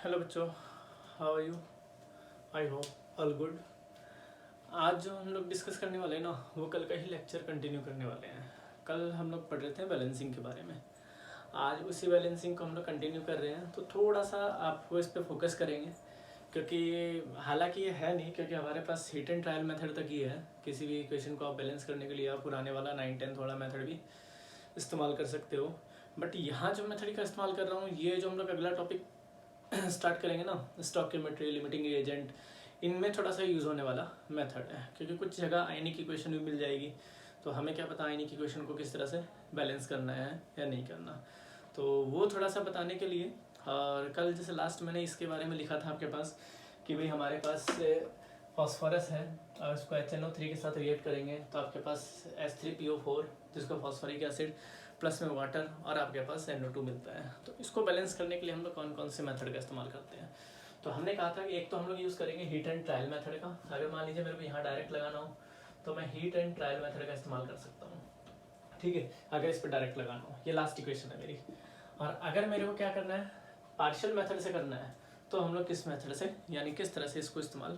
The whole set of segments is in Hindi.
हेलो बच्चों, how are you? I hope all good. आज जो हम लोग डिस्कस करने वाले हैं ना, वो कल का ही लेक्चर कंटिन्यू करने वाले हैं। कल हम लोग पढ़ रहे थे बैलेंसिंग के बारे में, आज उसी बैलेंसिंग को हम लोग कंटिन्यू कर रहे हैं। तो थोड़ा सा आपको इस पर फोकस करेंगे, क्योंकि हालांकि ये है नहीं, क्योंकि हमारे पास हिट एंड ट्रायल मेथड तक ही है। किसी भी इक्वेशन को आप बैलेंस करने के लिए आप पुराने वाला 9-10 वाला मेथड भी इस्तेमाल कर सकते हो। बट यहाँ जो मेथड का इस्तेमाल कर रहा हूँ, ये जो हम लोग अगला टॉपिक स्टार्ट करेंगे ना, स्टोइकियोमेट्री, लिमिटिंग एजेंट, इनमें थोड़ा सा यूज़ होने वाला मेथड है। क्योंकि कुछ जगह आयनिक इक्वेशन भी मिल जाएगी, तो हमें क्या पता आयनिक इक्वेशन को किस तरह से बैलेंस करना है या नहीं करना। तो वो थोड़ा सा बताने के लिए, और कल जैसे लास्ट मैंने इसके बारे में लिखा था आपके पास कि भाई हमारे पास फॉस्फोरस है और उसको HNO3 के साथ रिएक्ट करेंगे तो आपके पास H3PO4 जिसको फॉस्फोरिक एसिड प्लस में वाटर और आपके पास NO2 मिलता है। तो इसको बैलेंस करने के लिए हम लोग कौन कौन से मेथड का इस्तेमाल करते हैं। तो हमने कहा था कि एक तो हम लोग यूज़ करेंगे हीट एंड ट्रायल मेथड का। अगर मान लीजिए मेरे को यहाँ डायरेक्ट लगाना हो तो मैं हीट एंड ट्रायल मेथड का इस्तेमाल कर सकता हूँ, ठीक है, अगर इस पर डायरेक्ट लगाना हो। ये लास्ट इक्वेशन है मेरी। और अगर मेरे को क्या करना है, पार्शियल मेथड से करना है, तो हम लोग किस मेथड से, यानी किस तरह से इसको इस्तेमाल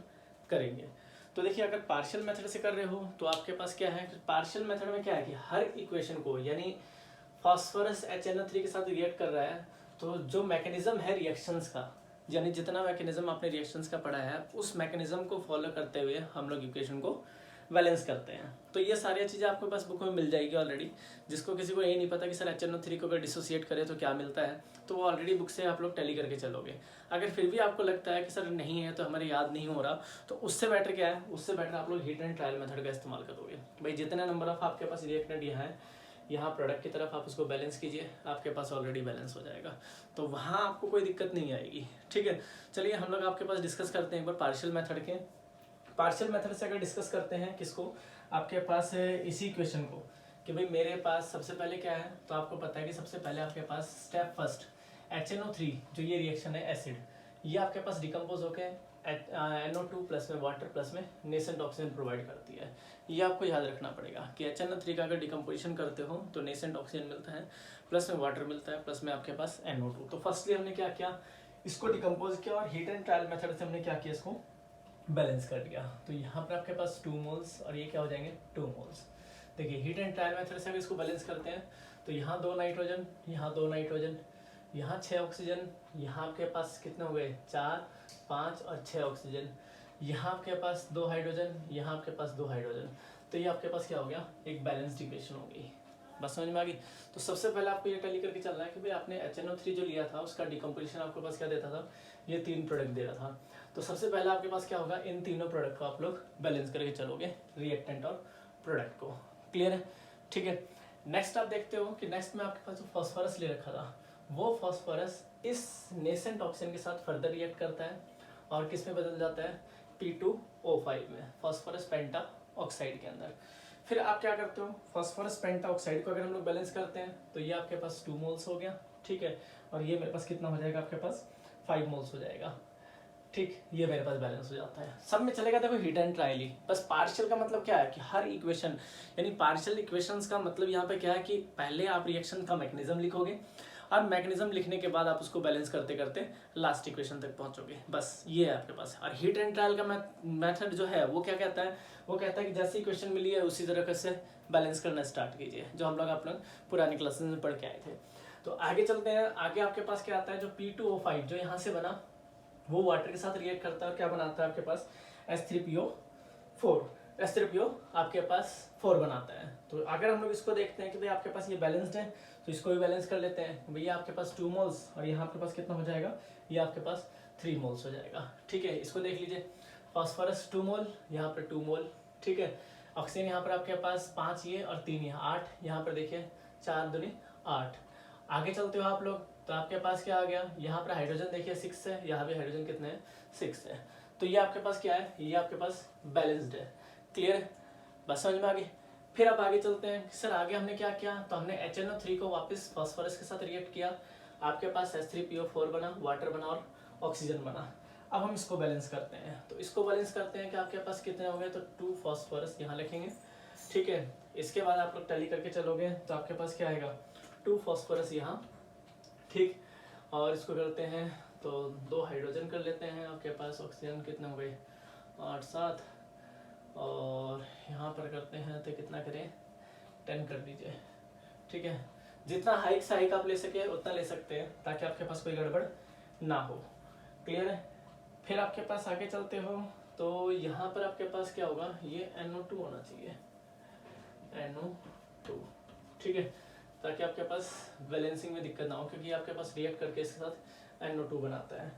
करेंगे। तो देखिए, अगर पार्शियल मेथड से कर रहे हो तो आपके पास क्या है, पार्शियल मेथड में क्या है कि हर इक्वेशन को, यानी फॉस्फोरस HNO3 के साथ रिएक्ट कर रहा है, तो जो मैकेनिज्म है रिएक्शंस का, यानी जितना मैकेनिज्म आपने रिएक्शंस का पढ़ा है, उस मैकेनिज्म को फॉलो करते हुए हम लोग इक्वेशन को बैलेंस करते हैं। तो ये सारी चीज़ें आपके पास बुक में मिल जाएगी ऑलरेडी। जिसको किसी को ये नहीं पता कि सर HNO3 को अगर डिसोसिएट करें तो क्या मिलता है, तो वो ऑलरेडी बुक से आप लोग टैली करके चलोगे। अगर फिर भी आपको लगता है कि सर नहीं है, तो हमारे याद नहीं हो रहा, तो उससे बेटर क्या है, उससे बेटर आप लोग हीट एंड ट्रायल मेथड का इस्तेमाल करोगे। भाई जितने नंबर ऑफ आपके पास रिएक्टेंट यहाँ है, यहाँ प्रोडक्ट की तरफ आप उसको बैलेंस कीजिए, आपके पास ऑलरेडी बैलेंस हो जाएगा, तो वहाँ आपको कोई दिक्कत नहीं आएगी। ठीक है, चलिए हम लोग आपके पास डिस्कस करते हैं एक बार पार्शियल मेथड के। पार्शियल मेथड से अगर डिस्कस करते हैं किसको, आपके पास इसी इक्वेशन को, कि भाई मेरे पास सबसे पहले क्या है, तो आपको पता है कि सबसे पहले आपके पास स्टेप फर्स्ट HNO3 जो ये रिएक्शन है एसिड, ये आपके पास डिकम्पोज होकर NO2 प्लस में वाटर प्लस में नेसेंट ऑक्सीजन प्रोवाइड करती है। ये आपको याद रखना पड़ेगा कि HNO3 का अगर डिकम्पोजिशन करते हो तो नेसेंट ऑक्सीजन मिलता है, प्लस में वाटर मिलता है, प्लस में आपके पास NO2। तो फर्स्टली हमने क्या किया, इसको डिकम्पोज किया और हीट एंड ट्रायल मेथड से हमने क्या किया, इसको बैलेंस कर दिया। तो यहाँ पर आपके पास 2 मोल्स और ये क्या हो जाएंगे 2 मोल्स। देखिए हीट एंड ट्रायल मेथड से अगर इसको बैलेंस करते हैं तो यहाँ 2 नाइट्रोजन, यहाँ 2 नाइट्रोजन, यहाँ 6 ऑक्सीजन, यहाँ आपके पास कितने हो गए 4, 5 और 6 ऑक्सीजन, यहाँ आपके पास 2 हाइड्रोजन, यहाँ आपके पास 2 हाइड्रोजन। तो ये आपके पास क्या हो गया, एक बैलेंस्ड इक्वेशन हो गई। बस समझ में आ गई। तो सबसे पहले आपको ये टैली करके चलना है कि भाई आपने HNO3 जो लिया था उसका डिकम्पोजिशन आपके पास क्या देता था, ये 3 प्रोडक्ट दे रहा था। तो सबसे पहले आपके पास क्या होगा, इन तीनों प्रोडक्ट को आप लोग बैलेंस करके चलोगे, रिएक्टेंट और प्रोडक्ट को। क्लियर है, ठीक है। नेक्स्ट आप देखते हो कि नेक्स्ट में आपके पास जो फॉस्फोरस ले रखा था, वो फॉस्फोरस इस नेसेंट ऑक्सीजन के साथ फर्दर रिएक्ट करता है और किस में बदल जाता है, P2O5 में, फॉस्फोरस पेंटा ऑक्साइड के अंदर। फिर आप क्या करते हो, फॉस्फोरस पेंटा ऑक्साइड को अगर हम लोग बैलेंस करते हैं तो ये आपके पास 2 मोल्स हो गया, ठीक है, और ये मेरे पास कितना हो जाएगा, आपके पास 5 मोल्स हो जाएगा। ठीक, ये मेरे पास बैलेंस हो जाता है। सब में चलेगा देखो हीट एंड ट्रायल ही। बस पार्शियल का मतलब क्या है कि हर इक्वेशन, यानी पार्शियल इक्वेशंस का मतलब यहाँ पे क्या है कि पहले आप रिएक्शन का मैकेनिज्म लिखोगे और मैकेनिज्म लिखने के बाद आप उसको बैलेंस करते करते लास्ट इक्वेशन तक पहुंचोगे। बस ये है आपके पास। और हीट एंड ट्रायल का मेथड जो है वो क्या कहता है, वो कहता है कि जैसी इक्वेशन मिली है उसी तरह से बैलेंस करना स्टार्ट कीजिए, जो हम लोग आप लोग पुरानी क्लासेस में पढ़ के आए थे। तो आगे चलते हैं। आगे आपके पास क्या आता है, जो P2O5 जो यहाँ से बना, वो वाटर के साथ रिएक्ट करता है और क्या बनाता है आपके पास H3PO4। H3PO आपके पास 4 बनाता है। तो अगर हम लोग इसको देखते हैं कि भाई आपके पास ये बैलेंस्ड है, तो इसको भी बैलेंस कर लेते हैं। भैया आपके पास 2 मोल्स और यहाँ आपके पास कितना हो जाएगा, ये आपके पास 3 मोल्स हो जाएगा। ठीक है, इसको देख लीजिए, फॉस्फोरस 2 मोल, यहाँ पर 2 मोल, ठीक है। ऑक्सीजन यहाँ पर आपके पास 5 ये और 3 यहाँ 8, यहाँ पर देखिए 4 दूनी 8। आगे चलते हो आप लोग तो आपके पास क्या आ गया, यहाँ पर हाइड्रोजन देखिए 6 है, यहाँ भी हाइड्रोजन कितने हैं 6 है। तो ये आपके पास क्या है, ये आपके पास बैलेंस्ड है। क्लियर है, बस समझ में आ गई। फिर अब आगे चलते हैं। सर आगे हमने क्या किया, तो हमने HNO3 को वापस फॉस्फोरस के साथ रिएक्ट किया, आपके पास H3PO4 बना, वाटर बना और ऑक्सीजन बना। अब हम इसको बैलेंस करते हैं। तो इसको बैलेंस करते हैं कि आपके पास कितने हो गए, तो 2 फॉस्फोरस यहाँ लिखेंगे, ठीक है। इसके बाद आप लोग टैली करके चलोगे तो आपके पास क्या आएगा, 2 फॉस्फोरस यहाँ, ठीक। और इसको करते हैं तो 2 हाइड्रोजन कर लेते हैं, आपके पास ऑक्सीजन कितने हो गए 8 7, और यहाँ पर करते हैं तो कितना करें 10 कर दीजिए, ठीक है। जितना हाइक से हाइक आप ले सके उतना ले सकते हैं ताकि आपके पास कोई गड़बड़ ना हो, क्लियर है। फिर आपके पास आगे चलते हो तो यहाँ पर आपके पास क्या होगा, ये NO2 होना चाहिए, NO2, ठीक है, ताकि आपके पास बैलेंसिंग में दिक्कत ना हो, क्योंकि आपके पास रिएक्ट करके इसके साथ NO2 बनाता है।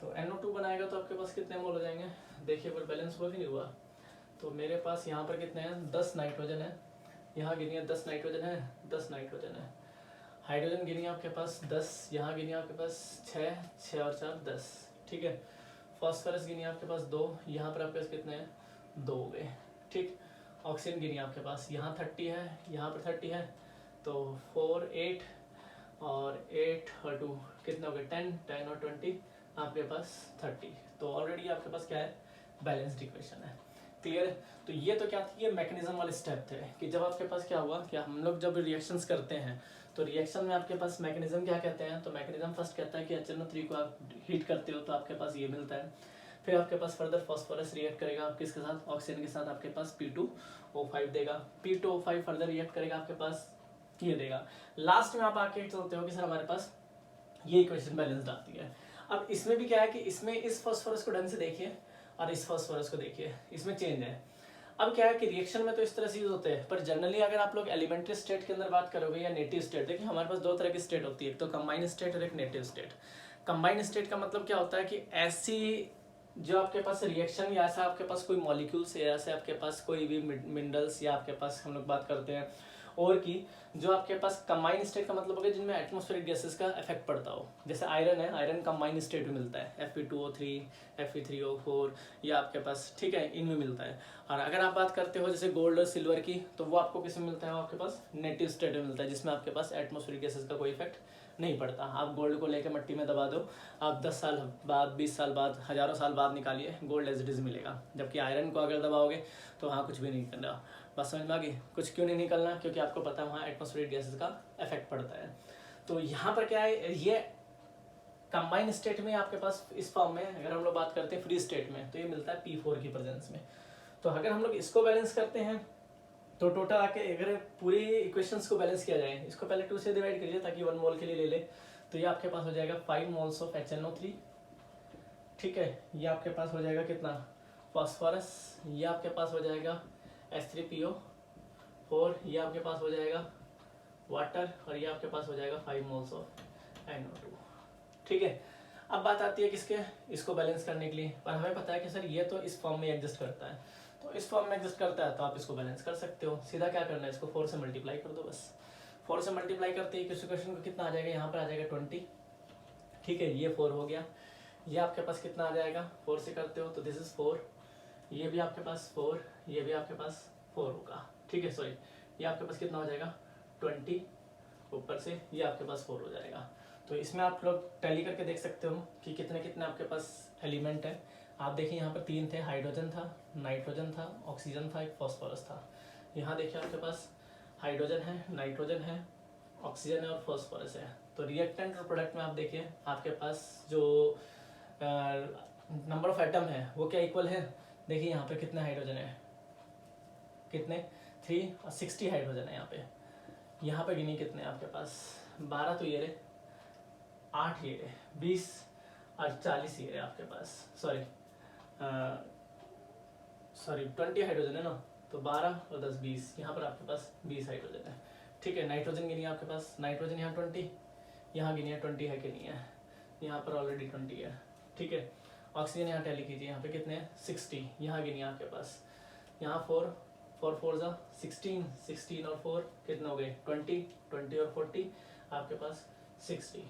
तो NO2 बनाएगा तो आपके पास कितने मोल हो जाएंगे, देखिए पर बैलेंस हुआ कि नहीं हुआ। तो मेरे पास यहाँ पर कितने हैं 10 नाइट्रोजन है, यहाँ गिनिए 10 नाइट्रोजन है, 10 नाइट्रोजन है। हाइड्रोजन गिनिए आपके पास 10, यहाँ गिनिए आपके पास 6, 6 और 4 10, ठीक है। फॉस्फोरस गिनिए आपके पास 2, यहाँ पर आपके पास कितने हैं 2 हो गए, ठीक। ऑक्सीजन गिनिए आपके पास यहाँ 30 है, यहाँ पर 30 है, तो 4 8 और 8 और 2 कितने हो गए 10, 10 और 20 आपके पास 30। तो ऑलरेडी आपके पास क्या है बैलेंस्ड इक्वेशन है, क्लियर है। तो ये तो क्या थी, ये मैकेनिज्म वाले स्टेप थे कि जब आपके पास क्या हुआ कि हम लोग जब रिएक्शंस करते हैं तो रिएक्शन में आपके पास मैकेनिज्म क्या कहते हैं, तो मैकेनिज्म फर्स्ट कहता है कि HNO3 को आप हीट करते हो तो आपके पास ये मिलता है। फिर आपके पास फर्दर फॉस्फोरस रिएक्ट करेगा आप किसके साथ, ऑक्सीजन के साथ, आपके पास P2O5 देगा, P2O5 फर्दर रिएक्ट करेगा आपके पास ये देगा। लास्ट में आप आके चलते हो कि सर हमारे पास ये इक्वेशन बैलेंस्ड आती है। अब इसमें भी क्या है कि इसमें इस फॉस्फोरस को ढंग से देखिए और इस फॉस्फोरस को देखिए, इसमें चेंज है। अब क्या है कि रिएक्शन में तो इस तरह से यूज होते हैं, पर जनरली अगर आप लोग एलिमेंट्री स्टेट के अंदर बात करोगे या नेटिव स्टेट, देखिए हमारे पास 2 तरह की स्टेट होती है, एक तो कंबाइंड स्टेट और एक नेटिव स्टेट। कंबाइंड स्टेट का मतलब क्या होता है कि ऐसी जो आपके पास रिएक्शन या ऐसा आपके पास कोई मॉलिक्यूल्स या ऐसे आपके पास कोई भी मिनरल्स या आपके पास हम लोग बात करते हैं और की जो आपके पास कंबाइंड स्टेट का मतलब हो गया जिनमें एटमॉस्फेरिक गैसेस का इफेक्ट पड़ता हो। जैसे आयरन है, आयरन कंबाइंड स्टेट में मिलता है, Fe2O3 Fe3O4 या आपके पास, ठीक है, इनमें मिलता है। और अगर आप बात करते हो जैसे गोल्ड और सिल्वर की, तो वो आपको किसमें मिलता है, आपके पास नेटिव स्टेट में मिलता है, जिसमें आपके पास एटमॉस्फेरिक गैसेस का कोई इफेक्ट नहीं पड़ता। आप गोल्ड को लेकर मिट्टी में दबा दो, आप 10 साल बाद, 20 साल बाद, हजारों साल बाद निकालिए, गोल्ड एज इट इज मिलेगा। जबकि आयरन को अगर दबाओगे तो वहाँ कुछ भी नहीं करना। बस समझ में आ गई, कुछ क्यों नहीं निकलना, क्योंकि आपको पता है वहाँ एटमॉस्फेरिक गैसेस का इफेक्ट पड़ता है। तो यहाँ पर क्या है, ये कंबाइंड स्टेट में आपके पास इस फॉर्म में अगर हम लोग बात करते हैं फ्री स्टेट में, तो ये मिलता है P4 की प्रेजेंस में। तो अगर हम लोग इसको बैलेंस करते हैं तो टोटल आके अगर पूरी इक्वेशंस को बैलेंस किया जाए, इसको पहले 2 से डिवाइड करिए ताकि 1 मोल के लिए ले ले, तो ये आपके पास हो जाएगा 5 मोल्स ऑफ HNO3, ठीक है। ये आपके पास हो जाएगा कितना फॉस्फोरस, ये आपके पास हो जाएगा H3PO4, ये आपके पास हो जाएगा वाटर, और ये आपके पास हो जाएगा 5 मोल्स ऑफ NO2, ठीक है। अब बात आती है किसके, इसको बैलेंस करने के लिए, पर हमें पता है कि सर ये तो इस फॉर्म में एग्जिस्ट करता है, तो इस फॉर्म में एग्जिस्ट करता है तो आप इसको बैलेंस कर सकते हो। सीधा क्या करना है, इसको 4 से मल्टीप्लाई कर दो, बस 4 से मल्टीप्लाई करते ही किसी क्वेश्चन को कितना आ जाएगा, यहाँ पर आ जाएगा 20, ठीक है, ये 4 हो गया। ये आपके पास कितना आ जाएगा, 4 से करते हो तो दिस इज 4, ये भी आपके पास 4, ये भी आपके पास 4 होगा, ठीक है। सॉरी, ये आपके पास कितना हो जाएगा 20, ऊपर से ये आपके पास 4 हो जाएगा। तो इसमें आप लोग टैली करके देख सकते हो कि कितने कितने आपके पास एलिमेंट है। आप देखिए यहाँ पर 3 थे, हाइड्रोजन था, नाइट्रोजन था, ऑक्सीजन था, एक फॉस्फोरस था। यहाँ देखिए आपके पास हाइड्रोजन है, नाइट्रोजन है, ऑक्सीजन है और फॉस्फोरस है। तो रिएक्टेंट और प्रोडक्ट में आप देखिए आपके पास जो नंबर ऑफ एटम है वो क्या इक्वल है, देखिए यहाँ पे कितने हाइड्रोजन है, कितने 3 और 60 हाइड्रोजन है यहाँ पे। यहाँ पे गिनी कितने आपके पास 12, तो ये रहे 8, ये रहे 20 और 40, ये रहे आपके पास, सॉरी 20 हाइड्रोजन है ना, तो 12 और 10 20, यहाँ पर आपके पास 20 हाइड्रोजन है, ठीक है। नाइट्रोजन गिनी आपके पास, नाइट्रोजन यहाँ 20, यहाँ गिनी 20 है कि नहीं है, यहाँ पर ऑलरेडी 20 है, ठीक है। ऑक्सीजन यहाँ टैली कीजिए, यहाँ पे कितने हैं 60, यहाँ गिनी आपके पास, यहाँ 4 4 जा 16, 16 और 4 कितने हो गए 20, 20 और 40 आपके पास 60।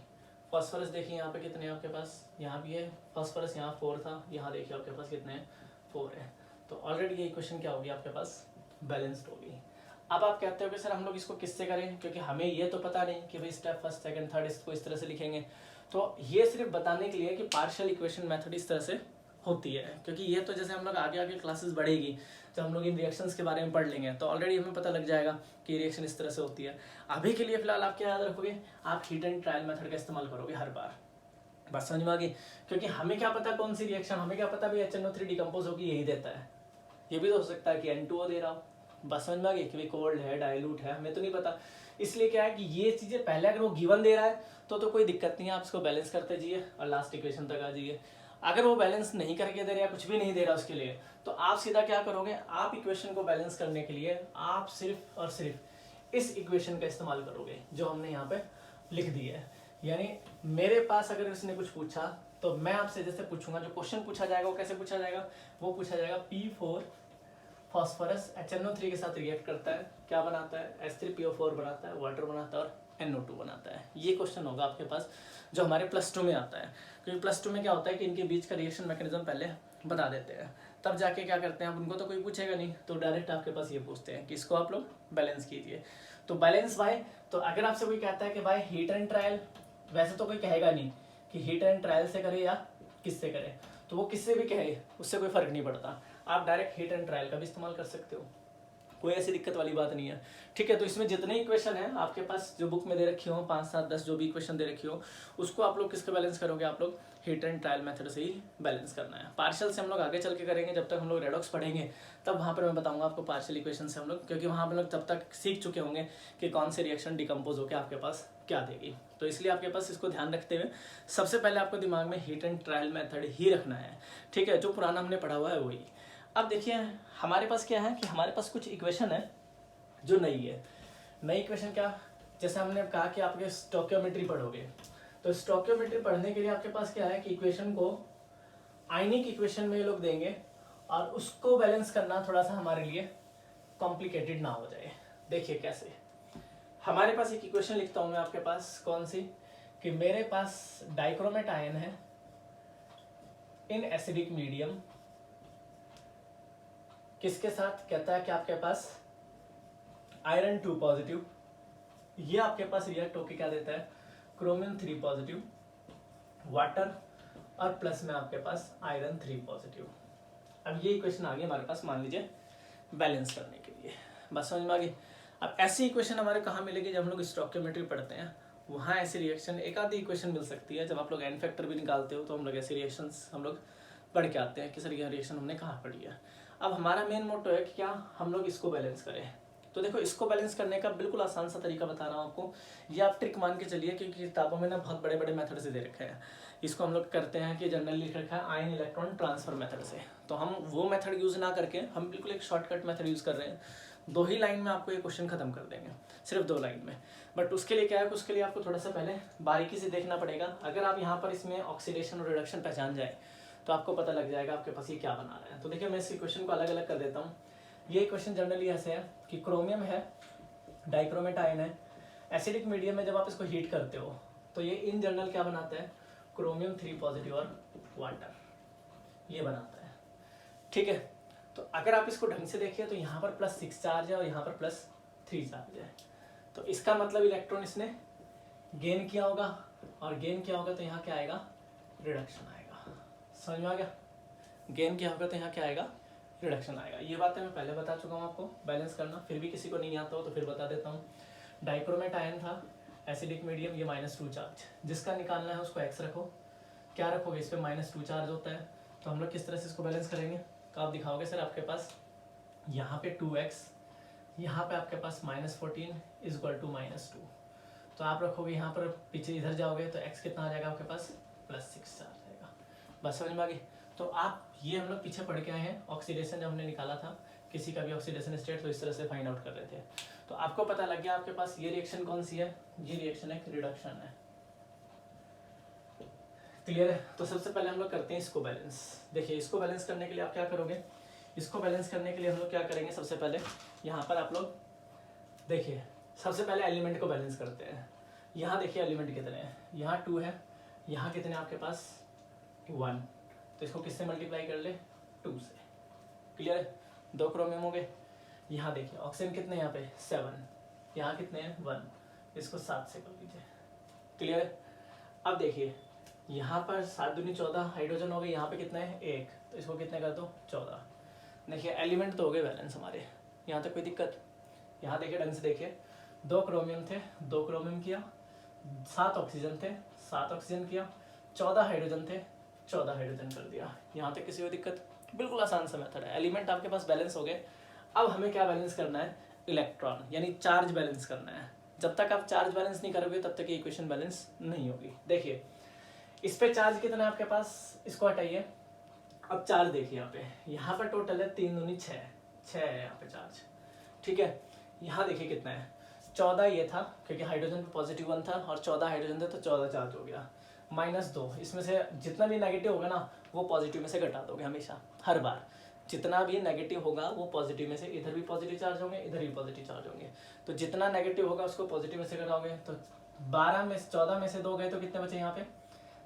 फॉस्फोरस देखिए यहाँ पे कितने हैं आपके पास, यहाँ भी है फॉस्फोरस, यहाँ 4 था, यहाँ देखिए आपके पास कितने हैं 4 है। तो ऑलरेडी ये इक्वेशन क्या होगी आपके पास बैलेंस्ड होगी। अब आप कहते हो कि सर हम लोग इसको किससे करें, क्योंकि हमें ये तो पता नहीं कि भाई स्टेप फर्स्ट सेकंड थर्ड इसको इस तरह से लिखेंगे। तो ये सिर्फ बताने के लिए कि पार्शियल इक्वेशन मेथड इस तरह से होती है, क्योंकि ये तो जैसे हम लोग आगे आगे क्लासेस बढ़ेगी जब हम लोग इन रिएक्शंस के बारे में पढ़ लेंगे तो ऑलरेडी हमें पता लग जाएगा कि रिएक्शन इस तरह से होती है। अभी के लिए फिलहाल आप क्या याद रखोगे, आप हीट एंड ट्रायल मेथड का इस्तेमाल करोगे हर बार, बात समझ में आ गई? क्योंकि हमें क्या पता कौन सी रिएक्शन, हमें क्या पता भाई HNO3 डिकम्पोज होगी यही देता है। ये भी तो हो सकता है कि N2O दे रहा हो। बात समझ में आ गई कि भाई कोल्ड है, डाइल्यूट है, हमें तो नहीं पता। इसलिए क्या है कि ये चीज़ें पहले अगर वो गिवन दे रहा है तो कोई दिक्कत नहीं है, आप इसको बैलेंस करते जाइए और लास्ट इक्वेशन तक आ जाइए। अगर वो बैलेंस नहीं करके दे रहा, कुछ भी नहीं दे रहा उसके लिए, तो आप सीधा क्या करोगे, आप इक्वेशन को बैलेंस करने के लिए आप सिर्फ और सिर्फ इस इक्वेशन का इस्तेमाल करोगे जो हमने यहाँ पे लिख दी है। यानी मेरे पास अगर इसने कुछ पूछा तो मैं आपसे जैसे पूछूंगा, जो क्वेश्चन पूछा जाएगा वो कैसे पूछा जाएगा, वो पूछा जाएगा P4 फॉस्फोरस HNO3 के साथ रिएक्ट करता है, क्या बनाता है, H3PO4 बनाता है, वाटर बनाता है और NO2 बनाता है। ये क्वेश्चन होगा आपके पास जो हमारे +2 में आता है। क्योंकि +2 में क्या होता है कि इनके बीच का रिएक्शन मैकेनिज्म पहले बता देते हैं, तब जाके क्या करते हैं, अब उनको तो कोई पूछेगा नहीं तो डायरेक्ट आपके पास ये पूछते हैं कि इसको आप लोग बैलेंस कीजिए। तो बैलेंस भाई, तो अगर आपसे कोई कहता है कि भाई हीट एंड ट्रायल, वैसे तो कोई कहेगा नहीं कि हीट एंड ट्रायल से करे या किससे करे, तो वो किससे भी कहे उससे कोई फर्क नहीं पड़ता, आप डायरेक्ट हीट एंड ट्रायल का भी इस्तेमाल कर सकते हो, कोई ऐसी दिक्कत वाली बात नहीं है। ठीक है, तो इसमें जितने इक्वेशन है आपके पास जो बुक में दे रखी हो, 5, 7, 10 जो भी इक्वेशन दे रखी हो, उसको आप लोग किसका बैलेंस करोगे, आप लोग हीट एंड ट्रायल मेथड से ही बैलेंस करना है। पार्शियल से हम लोग आगे चल के करेंगे, जब तक हम लोग रेडॉक्स पढ़ेंगे तब वहाँ पर मैं बताऊंगा आपको पार्शियल इक्वेशन से हम लोग, क्योंकि वहाँ पर लोग तब तक सीख चुके होंगे कि कौन से रिएक्शन डिकम्पोज होकर आपके पास क्या देगी। तो इसलिए आपके पास इसको ध्यान रखते हुए सबसे पहले आपको दिमाग में हीट एंड ट्रायल मेथड ही रखना है। ठीक है, जो पुराना हमने पढ़ा हुआ है वही। अब देखिए हमारे पास क्या है कि हमारे पास कुछ इक्वेशन है जो नई है। नई इक्वेशन क्या, जैसे हमने कहा कि आपके स्टोकियोमेट्री पढ़ोगे, तो स्टोकियोमेट्री पढ़ने के लिए आपके पास क्या है कि इक्वेशन को आयनिक इक्वेशन में ये लोग देंगे और उसको बैलेंस करना थोड़ा सा हमारे लिए कॉम्प्लिकेटेड ना हो जाए। देखिए कैसे, हमारे पास एक इक्वेशन लिखता हूं मैं आपके पास, कौन सी, कि मेरे पास डाइक्रोमेट आयन है इन एसिडिक मीडियम, किसके साथ, कहता है कि आपके पास आयरन 2 पॉजिटिव, ये आपके पास रिएक्ट होके क्या देता है, क्रोमियम 3 पॉजिटिव, वाटर और प्लस में आपके पास आयरन 3 पॉजिटिव। अब ये इक्वेशन आ गई हमारे पास, मान लीजिए बैलेंस करने के लिए। बस समझ में आ गई। अब ऐसी इक्वेशन हमारे कहाँ मिलेगी, जब हम लोग स्टोकियोमेट्री पढ़ते हैं वहाँ ऐसी रिएक्शन एक आधी इक्वेशन मिल सकती है। जब आप लोग एन फैक्टर भी निकालते हो तो हम लोग ऐसी रिएक्शंस हम लोग पढ़ के आते हैं कि सर यह रिएक्शन हमने कहाँ पढ़ी है। अब हमारा मेन मोटो है कि क्या हम लोग इसको बैलेंस करें। तो देखो इसको बैलेंस करने का बिल्कुल आसान सा तरीका बता रहा हूँ आपको, ये आप ट्रिक मान के चलिए, क्योंकि किताबों में ना बहुत बड़े बड़े मेथड से दे रखे हैं। इसको हम लोग करते हैं कि जनरली लिख रखा है आयन इलेक्ट्रॉन ट्रांसफर मेथड से, तो हम वो मेथड यूज़ ना करके हम बिल्कुल एक शॉर्टकट मेथड यूज़ कर रहे हैं। 2 ही लाइन में आपको ये क्वेश्चन खत्म कर देंगे, सिर्फ 2 लाइन में। बट उसके लिए क्या है, उसके लिए आपको थोड़ा सा पहले बारीकी से देखना पड़ेगा। अगर आप यहाँ पर इसमें ऑक्सीडेशन और रिडक्शन पहचान जाए तो आपको पता लग जाएगा आपके पास ये क्या बना रहा है। तो देखिए मैं इस इक्वेशन को अलग अलग कर देता हूँ। ये इक्वेशन जनरली ऐसे है कि क्रोमियम है, डाइक्रोमेट आयन है, एसिडिक मीडियम में जब आप इसको हीट करते हो तो ये इन जनरल क्या बनाता है, क्रोमियम 3 पॉजिटिव और वाटर, ये बनाता है। ठीक है, तो अगर आप इसको ढंग से देखिए तो यहाँ पर +6 चार्ज है और यहाँ पर +3 चार्ज है। तो इसका मतलब इलेक्ट्रॉन इसने गेन किया होगा, और गेन किया होगा तो यहाँ क्या आएगा, रिडक्शन आएगा। समझ में आ गया, गेन किया होगा तो यहाँ क्या आएगा, रिडक्शन आएगा। ये बातें मैं पहले बता चुका हूँ आपको बैलेंस करना, फिर भी किसी को नहीं आता हो तो फिर बता देता हूँ। डाइक्रोमेट आयन था, एसिडिक मीडियम, ये -2 चार्ज, जिसका निकालना है उसको x रखो। क्या रखोगे, इस पर -2 चार्ज होता है, तो हम लोग किस तरह से इसको बैलेंस करेंगे, तो आप दिखाओगे सर आपके पास यहाँ पे 2x, यहाँ पे आपके पास -14 = -2, तो आप रखोगे यहाँ पर, पीछे इधर जाओगे तो x कितना आ जाएगा आपके पास, +6 चार्ज आएगा। बस समझ में आ गई। तो आप ये हम लोग पीछे पढ़ के आए हैं, ऑक्सीडेशन जब हमने निकाला था किसी का भी ऑक्सीडेशन स्टेट, तो इस तरह से फाइंड आउट कर रहे थे। तो आपको पता लग गया आपके पास ये रिएक्शन कौन सी है, ये रिएक्शन एक रिडक्शन है। क्लियर है। तो सबसे पहले हम लोग करते हैं इसको बैलेंस। देखिए इसको बैलेंस करने के लिए आप क्या करोगे, इसको बैलेंस करने के लिए हम लोग क्या करेंगे, सबसे पहले यहाँ पर आप लोग देखिए, सबसे पहले एलिमेंट को बैलेंस करते हैं। यहाँ देखिए एलिमेंट कितने हैं, यहाँ 2 है, यहाँ कितने आपके पास 1, तो इसको किससे मल्टीप्लाई कर ले, 2 से। क्लियर है, 2 क्रोमियम हो गए। यहाँ देखिए ऑक्सीजन कितने यहाँ पे 7, यहाँ कितने हैं 1, इसको 7 से कर लीजिए। क्लियर है। अब देखिए यहाँ पर 7 दूनी 14 हाइड्रोजन हो गए, यहाँ पे कितना है 1, तो इसको कितने कर दो 14। देखिए एलिमेंट तो हो गए बैलेंस हमारे, यहाँ तक कोई दिक्कत। यहाँ देखिए ढंग से देखिए, 2 क्रोमियम थे, 2 क्रोमियम किया, 7 ऑक्सीजन थे, 7 ऑक्सीजन किया, 14 हाइड्रोजन थे, 14 हाइड्रोजन कर दिया। यहाँ तक किसी को दिक्कत? बिल्कुल आसान सा मेथड है। एलिमेंट आपके पास बैलेंस हो गए। अब हमें क्या बैलेंस करना है? इलेक्ट्रॉन, यानी चार्ज बैलेंस करना है। जब तक आप चार्ज बैलेंस नहीं करोगे तब तक ये इक्वेशन बैलेंस नहीं होगी। देखिए इस पे चार्ज कितना है आपके पास, इसको हटाइए। अब चार्ज देखिए यहाँ पर टोटल है 3 दूनी 6 है यहाँ पे चार्ज, ठीक है। यहाँ देखिए कितना है, 14 ये था क्योंकि हाइड्रोजन पे पॉजिटिव 1 था और 14 हाइड्रोजन थे तो 14 चार्ज हो गया। -2, इसमें से जितना भी नेगेटिव होगा ना वो पॉजिटिव में से घटा दोगे हमेशा, हर बार जितना भी नेगेटिव होगा वो पॉजिटिव में से, इधर भी पॉजिटिव चार्ज होंगे इधर भी पॉजिटिव चार्ज होंगे, तो जितना नेगेटिव होगा उसको पॉजिटिव में से घटाओगे। तो 14 में से 2 गए तो कितने बचे यहाँ पे?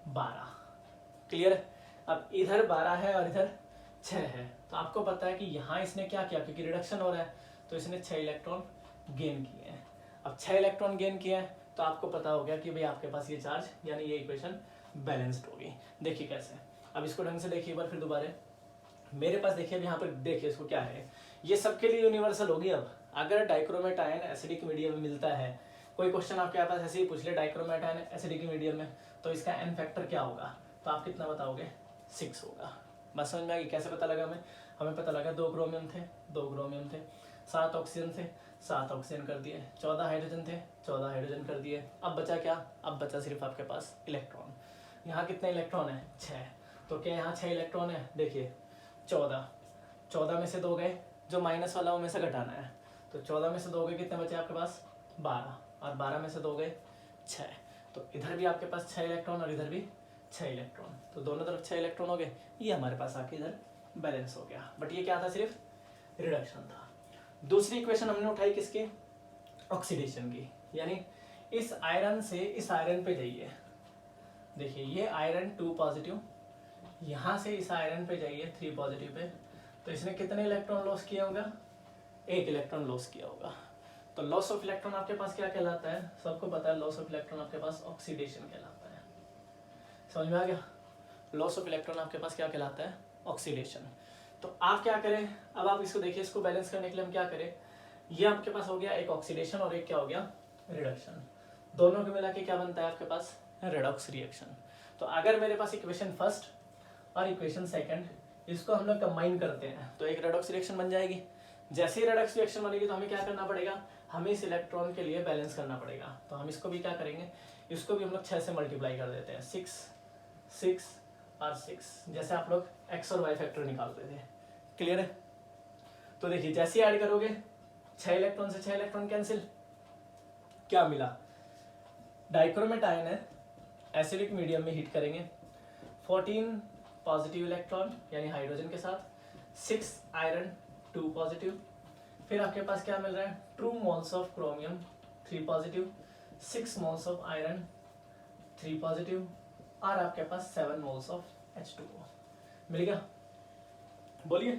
12। क्लियर है? अब इधर 12 है और इधर 6 है, तो आपको पता है कि यहाँ इसने क्या किया, क्योंकि रिडक्शन हो रहा है तो इसने 6 इलेक्ट्रॉन गेन किए हैं। अब 6 इलेक्ट्रॉन गेन किए हैं तो आपको पता हो गया कि भाई आपके पास ये चार्ज यानी ये इक्वेशन बैलेंस्ड होगी। देखिए कैसे, अब इसको ढंग से देखिए एक बार फिर दोबारा। मेरे पास देखिए यहाँ पर देखिए इसको क्या है, ये सबके लिए यूनिवर्सल होगी। अब अगर डाइक्रोमेट आयन एसिडिक मीडियम में मिलता है, कोई क्वेश्चन आपके पास ऐसे ही पूछ ले डाइक्रोमेट आयन एसिडिक मीडियम में, तो इसका एन फैक्टर क्या होगा, तो आप कितना बताओगे? 6 होगा। बस समझ में आ गई कैसे पता लगा? हमें पता लगा 2 क्रोमियम थे, 7 ऑक्सीजन थे, 7 ऑक्सीजन कर दिए, 14 हाइड्रोजन थे, 14 हाइड्रोजन कर दिए। अब बचा क्या? अब बचा सिर्फ आपके पास इलेक्ट्रॉन। यहाँ कितने इलेक्ट्रॉन है? 6। तो क्या यहाँ 6 इलेक्ट्रॉन है? देखिए 14 में से 2 गए, जो माइनस वाला में से घटाना है, तो 14 में से 2 गए, कितने बचे आपके पास? 12, और 12 में से 2 गए 6, तो इधर भी आपके पास 6 इलेक्ट्रॉन और इधर भी 6 इलेक्ट्रॉन, तो दोनों तरफ 6 इलेक्ट्रॉन हो गए। ये हमारे पास आके इधर बैलेंस हो गया। बट ये क्या था? सिर्फ रिडक्शन था। दूसरी इक्वेशन हमने उठाई किसकी? ऑक्सीडेशन की, यानी इस आयरन से इस आयरन पे जाइए। देखिए ये आयरन 2 पॉजिटिव, यहाँ से इस आयरन पे जाइए 3 पॉजिटिव पे, तो इसने कितने इलेक्ट्रॉन लॉस किया होगा? 1 इलेक्ट्रॉन लॉस किया होगा। तो लॉस ऑफ इलेक्ट्रॉन आपके पास क्या कहलाता है? सबको पता है लॉस ऑफ इलेक्ट्रॉन आपके पास ऑक्सीडेशन कहलाता है। समझ में आ गया? लॉस ऑफ इलेक्ट्रॉन आपके पास क्या कहलाता है? ऑक्सीडेशन। तो आप क्या करें, अब आप इसको देखिए, इसको बैलेंस करने के लिए हम क्या करें, ये आपके पास हो गया एक ऑक्सीडेशन और एक क्या हो गया? रिडक्शन। दोनों को मिला के क्या बनता है आपके पास? Redox reaction. तो अगर मेरे पास इक्वेशन फर्स्ट और इक्वेशन सेकंड, इसको हम लोग कंबाइन करते हैं तो एक रेडॉक्स रिएक्शन बन जाएगी। जैसे ही रेडॉक्स रिएक्शन बनेगी तो हमें क्या करना पड़ेगा? हमें इस इलेक्ट्रॉन के लिए बैलेंस करना पड़ेगा। तो हम इसको भी क्या करेंगे, इसको भी हम लोग 6 से मल्टीप्लाई कर देते हैं, 6 6 और 6, जैसे आप लोग एक्स और वाई फैक्टर निकालते थे। क्लियर है? तो देखिए जैसे ही ऐड करोगे 6 इलेक्ट्रॉन से 6 इलेक्ट्रॉन कैंसिल, क्या मिला? डाइक्रोमेट आयन है, एसिडिक मीडियम में हीट करेंगे, 14 पॉजिटिव इलेक्ट्रॉन यानी हाइड्रोजन के साथ, 6 आयरन 2 पॉजिटिव, फिर आपके पास क्या मिल रहा है? 2 moles of chromium 3 positive, 6 moles of iron 3 positive, और आपके पास 7 मोल्स ऑफ H2O मिल गया। बोलिए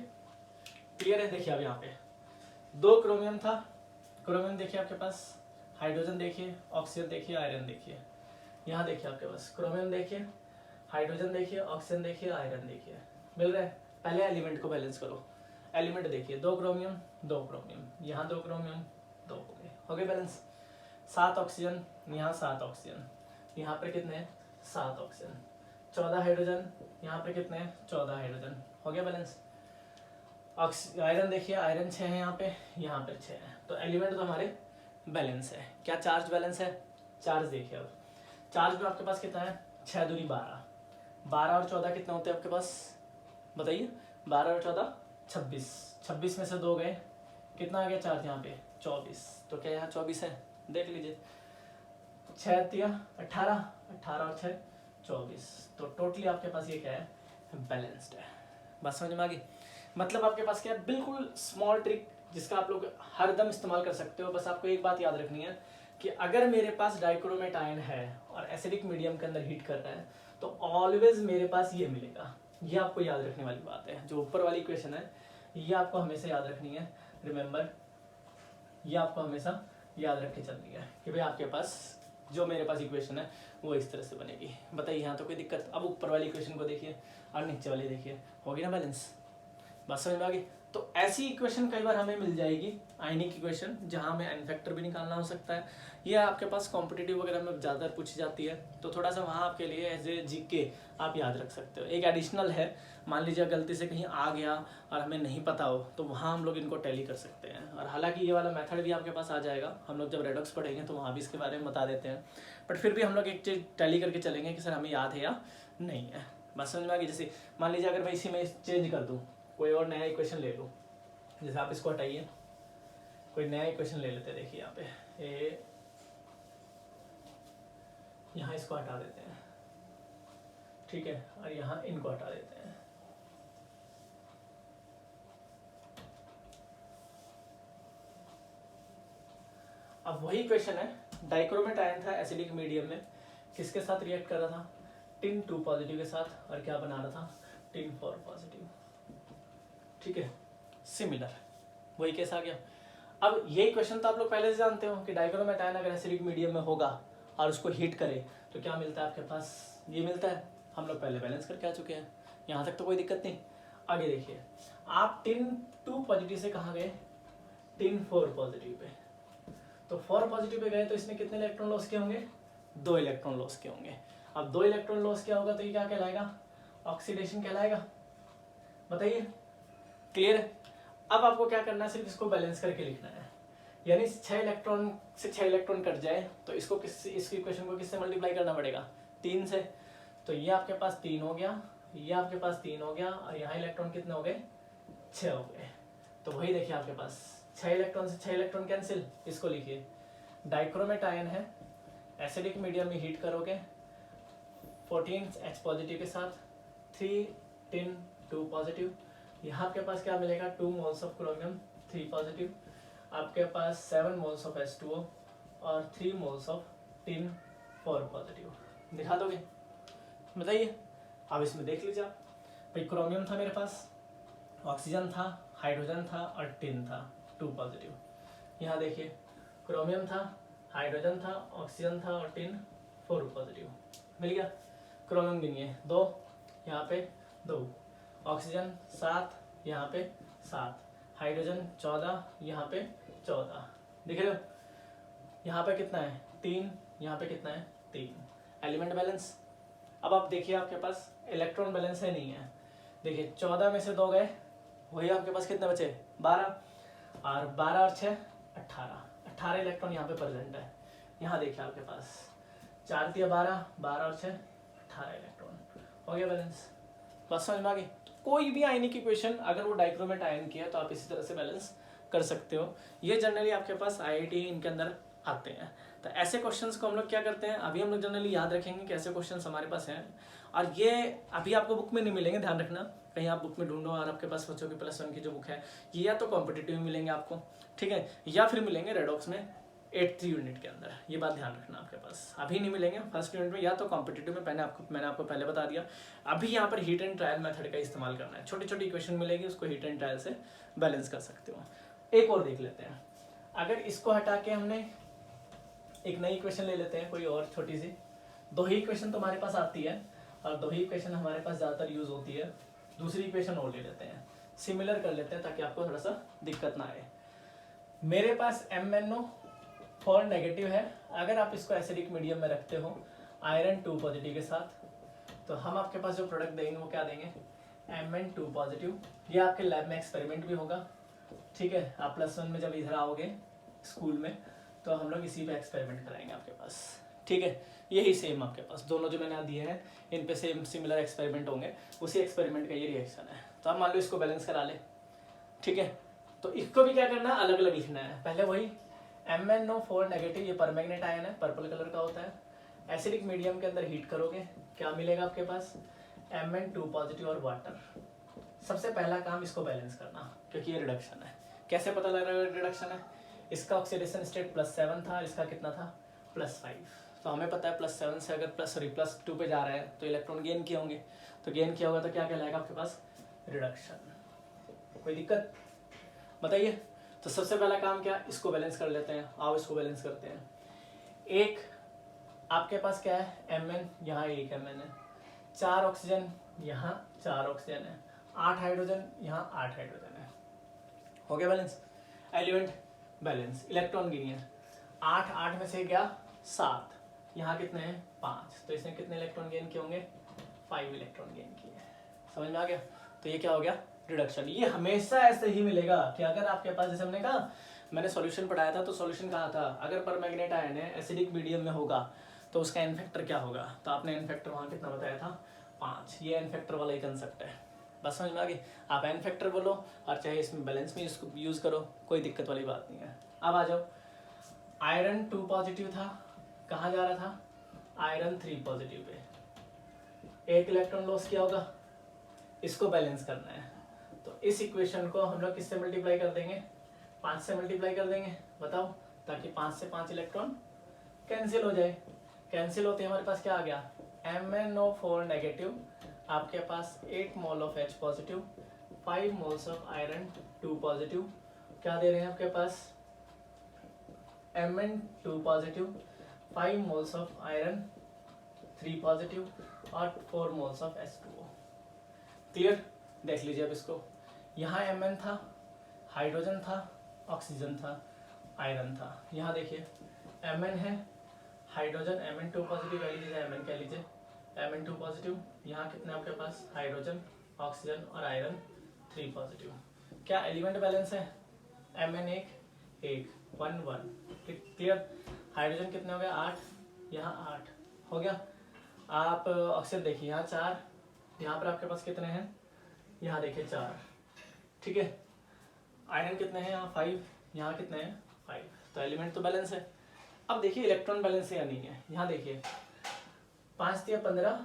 क्लियर है? देखिए अब यहाँ पे 2 क्रोमियम था, क्रोमियम देखिए आपके पास, हाइड्रोजन देखिए, ऑक्सीजन देखिए, आयरन देखिए। यहाँ देखिए आपके पास क्रोमियम देखिए, हाइड्रोजन देखिए, ऑक्सीजन देखिए, आयरन देखिए, मिल रहा है। पहले एलिमेंट को बैलेंस करो। एलिमेंट देखिए 2 क्रोमियम 2 क्रोमियम, यहाँ 2 क्रोमियम 2 हो गए बैलेंस। 7 ऑक्सीजन, यहाँ 7 ऑक्सीजन, यहाँ पर कितने हैं? 7 ऑक्सीजन। 14 हाइड्रोजन, यहाँ पे कितने हैं? 14 हाइड्रोजन, हो गया बैलेंस। आयरन देखिए, आयरन 6 है यहाँ पे 6 है, तो एलिमेंट तो हमारे बैलेंस है। क्या चार्ज बैलेंस है? चार्ज देखिए, अब चार्ज में आपके पास कितना है? 6 दूनी 12, 12 और 14 कितना होते हैं आपके पास बताइए? 12 और 14 26, 26 में से 2 गए, कितना आ गया चार्ज यहाँ पे? 24। तो क्या यहाँ 24 है? देख लीजिए, 6 3 18, 18 और 6 24, तो टोटली आपके पास ये क्या है? बैलेंस्ड है। बात समझ में आ गई? मतलब आपके पास क्या है? बिल्कुल स्मॉल ट्रिक जिसका आप लोग हर दम इस्तेमाल कर सकते हो। बस आपको एक बात याद रखनी है कि अगर मेरे पास डाइक्रोमेट आयन है और एसिडिक मीडियम के अंदर हीट कर रहा है तो ऑलवेज मेरे पास ये मिलेगा। ये आपको याद रखने वाली बात है। जो ऊपर वाली इक्वेशन है ये आपको हमेशा याद रखनी है। रिमेंबर, ये आपको हमेशा याद रख के चलनी है कि भाई आपके पास जो मेरे पास इक्वेशन है वो इस तरह से बनेगी। बताइए यहाँ तो कोई दिक्कत? अब ऊपर वाली इक्वेशन को देखिए और नीचे वाली देखिए, होगी ना बैलेंस? बात समझ में आ गई? तो ऐसी इक्वेशन कई बार हमें मिल जाएगी, आयनिक इक्वेशन, जहाँ हमें एन फैक्टर भी निकालना हो सकता है। ये आपके पास कॉम्पिटिटिव वगैरह में ज़्यादा पूछी जाती है, तो थोड़ा सा वहाँ आपके लिए एज ए जीके आप याद रख सकते हो। एक एडिशनल है, मान लीजिए गलती से कहीं आ गया और हमें नहीं पता हो, तो वहाँ हम लोग इनको टैली कर सकते हैं। और हालांकि ये वाला मेथड भी आपके पास आ जाएगा, हम लोग जब रेडॉक्स पढ़ेंगे तो वहाँ भी इसके बारे में बता देते हैं, बट फिर भी हम लोग एक चीज़ टैली करके चलेंगे कि सर हमें याद है या नहीं है। बस समझ में आ गई। जैसे मान लीजिए अगर मैं इसी में चेंज कर दूँ, कोई और नया इक्वेशन ले लूँ, जैसे आप इसको हटाइए, कोई नया इक्वेशन ले लेते हैं। देखिए यहाँ पे ए, यहाँ इसको हटा देते हैं, ठीक है, और यहाँ इनको हटा देते हैं। अब वही इक्वेशन है, डाइक्रोमेट आयन था एसिडिक मीडियम में, किसके साथ रिएक्ट कर रहा था, टिन 2 पॉजिटिव के साथ, और क्या बना रहा था, टिन 4 पॉजिटिव, ठीक है, सिमिलर, वही केस आ गया। अब ये क्वेश्चन तो आप लोग पहले से जानते हो कि डाइक्रोमेट आयन अगर एसिडिक मीडियम में होगा और उसको हीट करे तो क्या मिलता है आपके पास, ये मिलता है। हम लोग पहले बैलेंस करके आ चुके हैं, यहाँ तक तो कोई दिक्कत नहीं। आगे देखिए, आप टिन 2 पॉजिटिव से कहाँ गए, टिन 4 पॉजिटिव पे, तो 4 पॉजिटिव पे गए तो इसमें कितने इलेक्ट्रॉन लॉस के होंगे, 2 इलेक्ट्रॉन लॉस के होंगे। अब 2 इलेक्ट्रॉन लॉस क्या होगा तो ये क्या कहलाएगा, ऑक्सीडेशन कहलाएगा। बताइए, क्लियर है। अब आपको क्या करना है, सिर्फ इसको बैलेंस करके लिखना है, यानी 6 इलेक्ट्रॉन से 6 इलेक्ट्रॉन कट जाए तो इसको इस इक्वेशन को किससे मल्टीप्लाई करना पड़ेगा, 3 से। तो ये आपके पास 3 हो गया, ये आपके पास 3 हो गया, और यहाँ इलेक्ट्रॉन कितने हो गए, 6 हो गए। तो वही देखिए आपके पास 6 इलेक्ट्रॉन से 6 इलेक्ट्रॉन कैंसिल। इसको लिखिए, डाइक्रोमेट आयन है, एसिडिक मीडियम में हीट करोगे 14H पॉजिटिव के साथ, 3 टिन 2 पॉजिटिव, यहाँ आपके पास क्या मिलेगा, 2 मोल्स ऑफ क्रोमियम 3 पॉजिटिव, आपके पास 7 मोल्स ऑफ H2O और 3 मोल्स ऑफ टिन 4 पॉजिटिव। दिखा दोगे, बताइए। अब इसमें देख लीजिए आप, भाई क्रोमियम था मेरे पास, ऑक्सीजन था, हाइड्रोजन था और टिन था 2 पॉजिटिव। यहाँ देखिए, क्रोमियम था, हाइड्रोजन था, ऑक्सीजन था और टिन 4 पॉजिटिव। मिल गया। क्रोमियम गिनिए 2, यहाँ पे 2, ऑक्सीजन 7, यहाँ पे 7, हाइड्रोजन 14, यहाँ पे 14। देख रहे हो, यहाँ पे कितना है 3, यहाँ पे कितना है 3। Element balance. अब आप देखिए आपके पास इलेक्ट्रॉन बैलेंस है, नहीं है। देखिए 14 में से 2 गए, वही आपके पास कितने बचे, 12, और 12 और 6 18 इलेक्ट्रॉन यहाँ पे प्रेजेंट है। यहाँ देखिए आपके पास 4 × 12, 12 और 6 18 इलेक्ट्रॉन हो गया बैलेंस। बस समझ में आ गई। तो कोई भी आयनिक इक्वेशन अगर वो डाइक्रोमेट आयन की है तो आप इसी तरह से बैलेंस कर सकते हो। ये जनरली आपके पास IIT इनके अंदर आते हैं। तो ऐसे क्वेश्चंस को हम लोग क्या करते हैं, अभी हम लोग जनरली याद रखेंगे कि ऐसे क्वेश्चंस हमारे पास हैं, और ये अभी आपको बुक में नहीं मिलेंगे, ध्यान रखना। कहीं आप बुक में ढूंढो और आपके पास बच्चों की +1 की जो बुक है, ये या तो कॉम्पिटिटिव में मिलेंगे आपको, ठीक है, या फिर मिलेंगे रेडॉक्स में 8th यूनिट के अंदर। ये बात ध्यान रखना, आपके पास अभी नहीं मिलेंगे फर्स्ट यूनिट में, या तो कॉम्पिटिटिव में। मैंने आपको पहले बता दिया। अभी यहाँ पर हीट एंड ट्रायल मेथड का इस्तेमाल करना है। छोटी छोटी इक्वेशन मिलेगी, उसको हीट एंड ट्रायल से बैलेंस कर सकते हो। एक और देख लेते हैं, अगर इसको हटा के हमने एक नई इक्वेशन ले लेते हैं, कोई और छोटी सी। 2 ही इक्वेशन तो हमारे पास आती है, और 2 ही इक्वेशन हमारे पास ज़्यादातर यूज होती है। दूसरी इक्वेशन और ले लेते हैं, सिमिलर कर लेते हैं ताकि आपको थोड़ा सा दिक्कत ना आए। मेरे पास MnO4 नेगेटिव है। अगर आप इसको एसिडिक मीडियम में रखते हो आयरन 2 पॉजिटिव के साथ, तो हम आपके पास जो प्रोडक्ट देंगे वो क्या देंगे, Mn2 पॉजिटिव। ये आपके लैब में एक्सपेरिमेंट भी होगा, ठीक है। आप +1 में जब इधर आओगे स्कूल में तो हम लोग इसी पे एक्सपेरिमेंट कराएंगे आपके पास, ठीक है। यही सेम आपके पास दोनों जो मैंने दिए हैं, इन पे सेम सिमिलर एक्सपेरिमेंट होंगे। उसी एक्सपेरिमेंट का ये रिएक्शन है। तो आप मान लो इसको बैलेंस करा ले, ठीक है। तो इसको भी क्या करना है, अलग अलग लिखना है। पहले वही MnO4 नेगेटिव, ये परमैंगनेट आयन है, पर्पल कलर का होता है। एसिडिक मीडियम के अंदर हीट करोगे, क्या मिलेगा आपके पास, Mn2 पॉजिटिव और वाटर। सबसे पहला काम इसको बैलेंस करना, क्योंकि ये रिडक्शन है। कैसे पता लग रहा है रिडक्शन है, इसका ऑक्सीडेशन स्टेट +7 था, इसका कितना था, +5। तो हमें पता है +7 से अगर +2 पे जा रहा है तो इलेक्ट्रॉन गेन किए होंगे। तो गेन किया होगा तो क्या कहलाएगा आपके पास, रिडक्शन। कोई दिक्कत बताइए। तो सबसे पहला काम क्या, इसको बैलेंस कर लेते हैं। आओ इसको बैलेंस करते हैं। एक आपके पास क्या है, Mn, यहाँ 1 Mn है, 4 ऑक्सीजन, यहाँ 4 ऑक्सीजन है, 8 हाइड्रोजन, यहाँ 8 हाइड्रोजन है। हो गया बैलेंस। एलिमेंट बैलेंस, इलेक्ट्रॉन गिनिए, 8 8 में से गया 7, यहाँ कितने हैं 5, तो इसने कितने इलेक्ट्रॉन गेन किए होंगे 5 इलेक्ट्रॉन गेन किए। समझ में आ गया। तो ये क्या हो गया रिडक्शन। ये हमेशा ऐसे ही मिलेगा कि अगर आपके पास, जैसे हमने कहा, मैंने सॉल्यूशन पढ़ाया था तो सॉल्यूशन कहा था अगर परमैंगनेट आयन है एसिडिक मीडियम में होगा तो उसका एन फैक्टर क्या होगा, तो आपने एन फैक्टर वहाँ कितना बताया था 5। ये एन फैक्टर वाला ही कंसेप्ट है, बस समझ में आ गई। आप एन फैक्टर बोलो और चाहे इसमें बैलेंस में इसको यूज करो, कोई दिक्कत वाली बात नहीं है। अब आ जाओ, आयरन 2 पॉजिटिव था, कहाँ जा रहा था iron 3 positive pay, 1 electron loss किया होगा, इसको बैलेंस करना है। तो इस इक्वेशन को हम लोग किससे मल्टीप्लाई कर देंगे 5 से मल्टीप्लाई कर देंगे, बताओ, ताकि 5 से 5 इलेक्ट्रॉन कैंसिल हो जाए। कैंसिल होते हमारे पास क्या आ गया MnO4 नेगेटिव, आपके पास 8 mole of H positive, 5 moles of iron 2 positive, क्या दे रहे हैं आपके पास Mn2 positive, 5 moles of iron 3 positive और 4 मोल्स ऑफ H2O। क्लियर। देख लीजिए अब इसको, यहाँ Mn था, हाइड्रोजन था, ऑक्सीजन था, आयरन था। यहाँ देखिए Mn है, हाइड्रोजन Mn2 पॉजिटिव कह लीजिए, Mn कह लीजिए, Mn2 पॉजिटिव, यहाँ कितने आपके पास हाइड्रोजन, ऑक्सीजन और आयरन 3 पॉजिटिव। क्या एलिमेंट बैलेंस है Mn 1 1 1। क्लियर। हाइड्रोजन कितने हो गए 8, यहाँ 8 हो गया। आप ऑक्सीजन देखिए, यहाँ 4, यहाँ पर आपके पास कितने हैं, यहाँ देखिए 4, ठीक है। आयरन कितने हैं यहाँ 5, यहाँ कितने हैं 5, तो एलिमेंट तो बैलेंस है। अब देखिए इलेक्ट्रॉन बैलेंस है या नहीं है, यहाँ देखिए 5 दिया 15,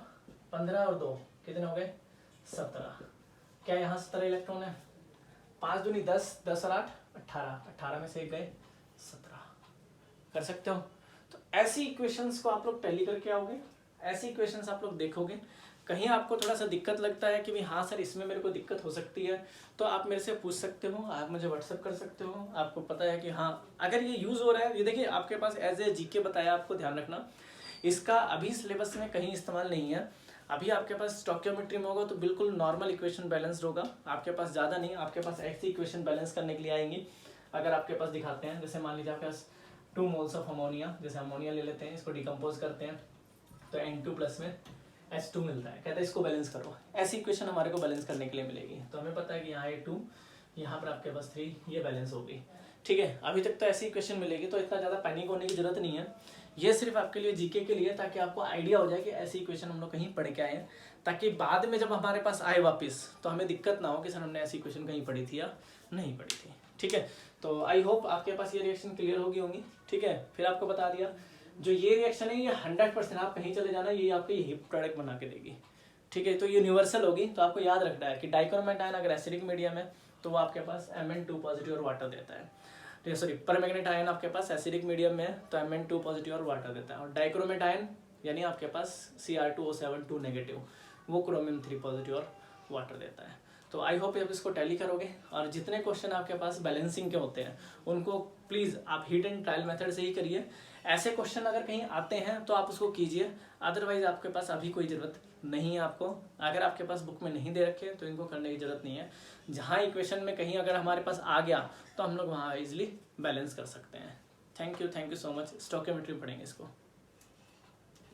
15 और 2 कितने हो गए 17। क्या यहाँ 17 इलेक्ट्रॉन है, 5 दूनी 10, 10 और 8 18, 18 में से एक गए 17। कर सकते हो। तो ऐसी इक्वेशंस को आप लोग टैली करके आओगे, ऐसी इक्वेशंस आप लोग देखोगे, कहीं आपको थोड़ा सा दिक्कत लगता है कि भाई हाँ सर इसमें मेरे को दिक्कत हो सकती है, तो आप मेरे से पूछ सकते हो, आप मुझे व्हाट्सअप कर सकते हो। आपको पता है कि हाँ अगर ये यूज़ हो रहा है, ये देखिए आपके पास एज ए जीके बताया, आपको ध्यान रखना इसका अभी सिलेबस में कहीं इस्तेमाल नहीं है। अभी आपके पास स्टोइकियोमेट्री में होगा तो बिल्कुल नॉर्मल इक्वेशन बैलेंस्ड होगा, आपके पास ज़्यादा नहीं, आपके पास ऐसी इक्वेशन बैलेंस करने के लिए आएंगी। अगर आपके पास दिखाते हैं, जैसे मान लीजिए आपके पास 2 मोल्स ऑफ अमोनिया, जैसे अमोनिया ले लेते हैं, इसको डिकम्पोज करते हैं तो N2 प्लस में H2 मिलता है, कहते हैं इसको बैलेंस करो। ऐसी इक्वेशन हमारे को बैलेंस करने के लिए मिलेगी। तो हमें पता है कि यहाँ 2, यहाँ पर आपके पास 3, ये बैलेंस होगी, ठीक है। अभी तक तो ऐसी इक्वेशन मिलेगी, तो इतना ज़्यादा पैनिक होने की जरूरत नहीं है। ये सिर्फ आपके लिए जीके के लिए, ताकि आपको आइडिया हो जाए कि ऐसी इक्वेशन हम लोग कहीं पढ़ के आए हैं, ताकि बाद में जब हमारे पास आए वापस तो हमें दिक्कत ना हो कि सर हमने ऐसी इक्वेशन कहीं पढ़ी थी या नहीं पढ़ी थी, ठीक है। तो आई होप आपके पास ये रिएक्शन क्लियर होगी, ठीक है। फिर आपको बता दिया जो ये रिएक्शन है ये 100% आप कहीं चले जाना, ये आपको यही प्रोडक्ट बना के देगी, ठीक है। तो ये यूनिवर्सल होगी, तो आपको याद रखना है कि डाइक्रोमेट आयन अगर एसिडिक मीडियम है तो वो आपके पास Mn2 पॉजिटिव और वाटर देता है, ठीक है। सॉरी, परमैंगनेट आयन आपके पास एसिडिक मीडियम में है तो Mn2 पॉजिटिव और वाटर देता है, और डाइक्रोमेट आयन यानी आपके पास Cr2O7 2 नेगेटिव, वो क्रोमियम 3 पॉजिटिव और वाटर देता है। तो आई होप आप इसको टैली करोगे, और जितने क्वेश्चन आपके पास बैलेंसिंग के होते हैं उनको प्लीज़ आप हिट एंड ट्रायल मेथड से ही करिए। ऐसे क्वेश्चन अगर कहीं आते हैं तो आप उसको कीजिए, अदरवाइज आपके पास अभी कोई ज़रूरत नहीं है आपको। अगर आपके पास बुक में नहीं दे रखे तो इनको करने की ज़रूरत नहीं है। जहाँ इक्वेशन में कहीं अगर हमारे पास आ गया तो हम लोग वहाँ इजीली बैलेंस कर सकते हैं। Thank you so much. Stoichiometry पढ़ेंगे इसको।